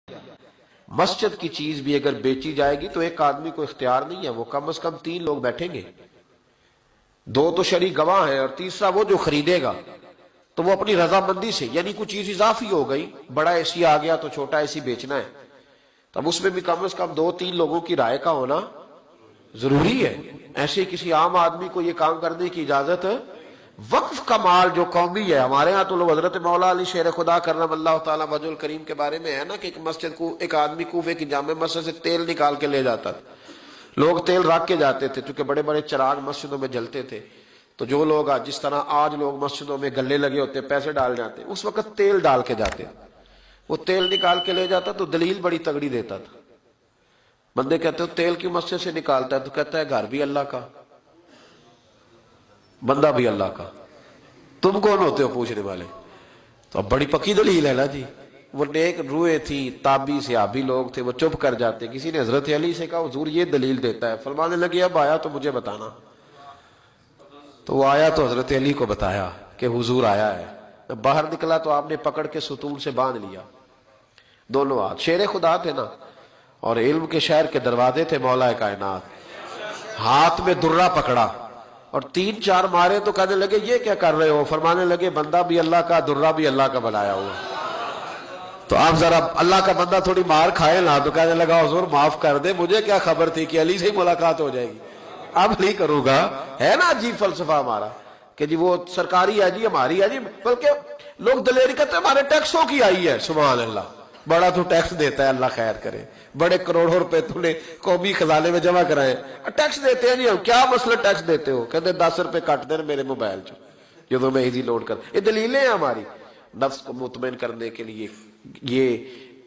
مسجد کی چیز بھی اگر بیچی جائے گی تو ایک آدمی کو اختیار نہیں ہے، وہ کم از کم 3 لوگ بیٹھیں گے، 2 تو شرعی گواہ ہیں اور تیسرا وہ جو خریدے گا، تو وہ اپنی رضامندی سے، یعنی کوئی چیز اضافی ہو گئی، بڑا اے سی آ گیا تو چھوٹا اے سی بیچنا ہے، تب اس میں بھی کم از کم 2-3 لوگوں کی رائے کا ہونا ضروری ہے۔ ایسے کسی عام آدمی کو یہ کام کرنے کی اجازت، وقف کا مال جو قومی ہے، ہمارے ہاں تو لوگ حضرت مولا علی شیر خدا کرم اللہ تعالیٰ وجہ الکریم کے بارے میں ہے نا کہ ایک مسجد کو ایک آدمی کوفے کی جامع مسجد سے تیل نکال کے لے جاتا تھا، لوگ تیل رکھ کے جاتے تھے کیونکہ بڑے بڑے چراغ مسجدوں میں جلتے تھے، تو جو لوگ جس طرح آج لوگ مسجدوں میں گلے لگے ہوتے پیسے ڈال جاتے، اس وقت تیل ڈال کے جاتے، وہ تیل نکال کے لے جاتا تو دلیل بڑی تگڑی دیتا تھا۔ بندے کہتے ہو تیل کی مسجد سے نکالتا ہے، تو کہتا ہے گھر بھی اللہ کا، بندہ بھی اللہ کا، تم کون ہوتے ہو پوچھنے والے؟ تو اب بڑی پکی دلیل ہے نا جی۔ وہ نیک روئے تھی، تابی صحابی لوگ تھے، وہ چپ کر جاتے۔ کسی نے حضرت علی سے کہا حضور یہ دلیل دیتا ہے، فرمانے لگے اب آیا تو مجھے بتانا۔ تو وہ آیا تو حضرت علی کو بتایا کہ حضور آیا ہے۔ باہر نکلا تو آپ نے پکڑ کے ستون سے باندھ لیا دونوں ہاتھ، شیر خدا تھے نا، اور علم کے شہر کے دروازے تھے مولا کائنات، ہاتھ میں درہ پکڑا اور 3-4 مارے تو کہنے لگے یہ کیا کر رہے ہو؟ فرمانے لگے بندہ بھی اللہ کا، درہ بھی اللہ کا بنایا ہوا۔ تو آپ ذرا اللہ کا بندہ تھوڑی مار کھائے نا، تو کہنے لگا حضور معاف کر دے، مجھے کیا خبر تھی کہ علی سے ہی ملاقات ہو جائے گی، اب نہیں کروں گا۔ ہے نا عجیب فلسفہ ہمارا کہ جی وہ سرکاری ہے جی، ہماری ہے جی، بلکہ لوگ دلیری کرتے ہیں ہمارے ٹیکسوں کی آئی ہے۔ سبحان اللہ، بڑا تو ٹیکس دیتا ہے، اللہ خیر کرے، بڑے کروڑوں روپے تم نے قومی خزانے میں جمع کرائے، ٹیکس دیتے ہیں جی ہم۔ کیا مسئلہ ٹیکس دیتے ہو؟ کہتے 10 روپے کٹ دیں میرے موبائل سے جو تو میں ایزی لوڈ کر۔ یہ دلیلیں ہیں ہماری نفس کو مطمئن کرنے کے لیے۔ یہ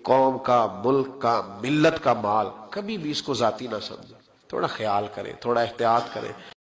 قوم کا، ملک کا، ملت کا مال، کبھی بھی اس کو ذاتی نہ سمجھے، تھوڑا خیال کریں، تھوڑا احتیاط کریں۔